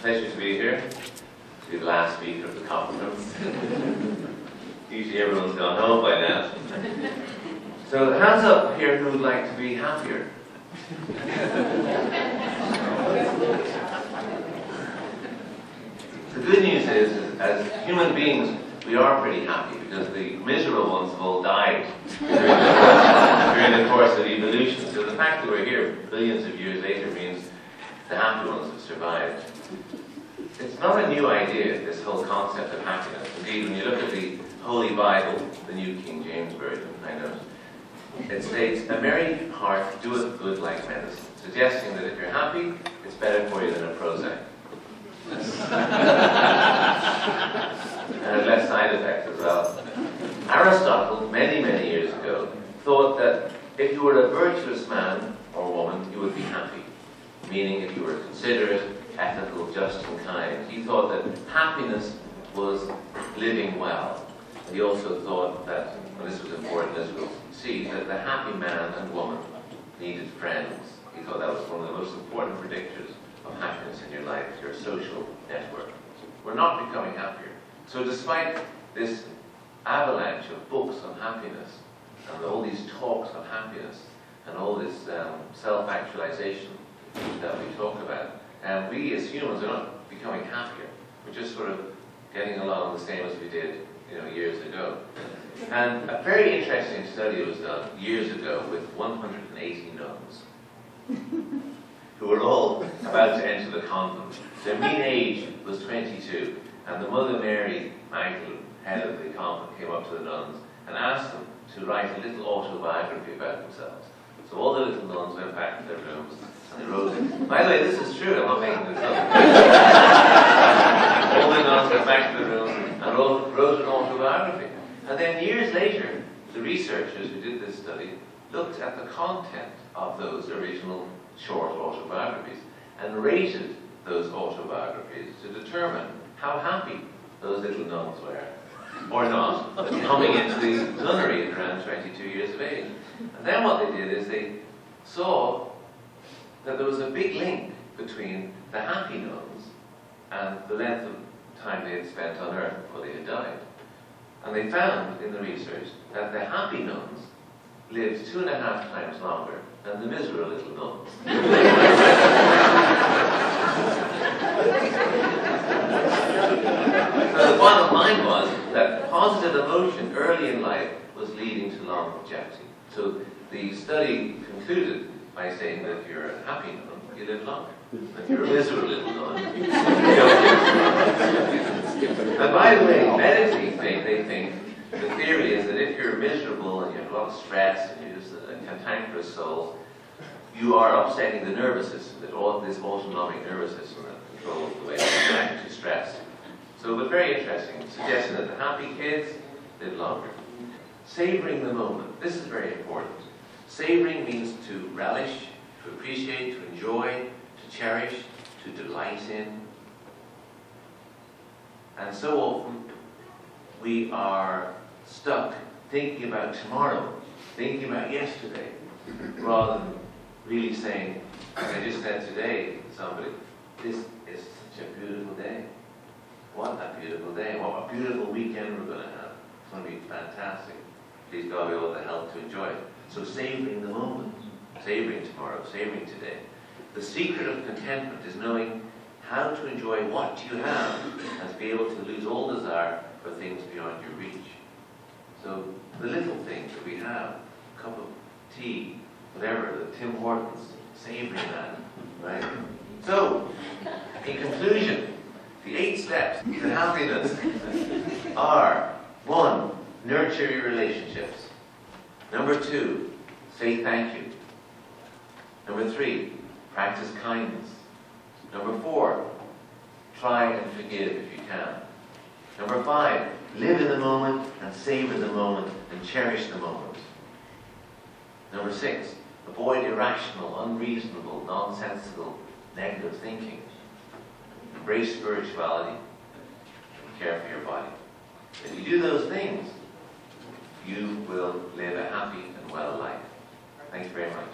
Pleasure to be here. To be the last week of the conference. Usually everyone's gone home by now. So hands up here who would like to be happier. The good news is, as human beings, we are pretty happy because the miserable ones have all died during the course of evolution. So the fact that we're here billions of years later means the happy ones have survived. It's not a new idea, this whole concept of happiness. Indeed, when you look at the Holy Bible, the New King James Version, I know, it states, "A merry heart doeth good like medicine," suggesting that if you're happy, it's better for you than a Prozac. And has less side effects as well. Aristotle, many, many years ago, thought that if you were a virtuous man or woman, you would be happy. Meaning, if you were considerate, ethical, just and kind. He thought that happiness was living well. He also thought that, and this was important as we'll see, that the happy man and woman needed friends. He thought that was one of the most important predictors of happiness in your life, your social network. We're not becoming happier. So despite this avalanche of books on happiness, and all these talks on happiness, and all this self-actualization that we talk about, and we as humans are not becoming happier. We're just sort of getting along the same as we did, years ago. And a very interesting study was done years ago with 180 nuns who were all about to enter the convent. Their mean age was 22, and the Mother Mary Magdalene, head of the convent, came up to the nuns and asked them to write a little autobiography about themselves. So all the little nuns went back to their rooms and they wrote it. By the way, this is true, I'm not making this up. All the nuns went back to the rooms and wrote an autobiography. And then years later, the researchers who did this study looked at the content of those original short autobiographies and rated those autobiographies to determine how happy those little nuns were, or not, coming into the nunnery at around 22 years of age. And then what they did is they saw that there was a big link between the happy nuns and the length of time they had spent on earth before they had died. And they found in the research that the happy nuns lived 2.5 times longer than the miserable little nuns. So the bottom line was that positive emotion early in life was leading to longevity. So the study concluded by saying that if you're a happy nun, you live longer. If you're a miserable little nun, you don't live. And by the way, medically, they think, the theory is that if you're miserable and you have a lot of stress and you're just a cantankerous soul, you are upsetting the nervous system, this autonomic nervous system that controls the way you react to stress. So it was very interesting, suggesting that the happy kids live longer. Savoring the moment. This is very important. Savoring means to relish, to appreciate, to enjoy, to cherish, to delight in. And so often we are stuck thinking about tomorrow, thinking about yesterday, rather than really saying, like I just said today to somebody, this is such a beautiful day. What a beautiful day. What a beautiful weekend we're going to have. It's going to be fantastic. Please God, we all have the health to enjoy it. So savoring the moment, savoring tomorrow, savoring today. The secret of contentment is knowing how to enjoy what you have and to be able to lose all desire for things beyond your reach. So the little things that we have, a cup of tea, whatever, the Tim Hortons, savoring that, right? So, in conclusion, the 8 steps to happiness are: 1, nurture your relationships. Number 2, say thank you. Number 3, practice kindness. Number 4, try and forgive if you can. Number 5, live in the moment and savor the moment and cherish the moment. Number 6, avoid irrational, unreasonable, nonsensical, negative thinking. Embrace spirituality and care for your body. If you do those things, you will live a happy and well life. Thanks very much.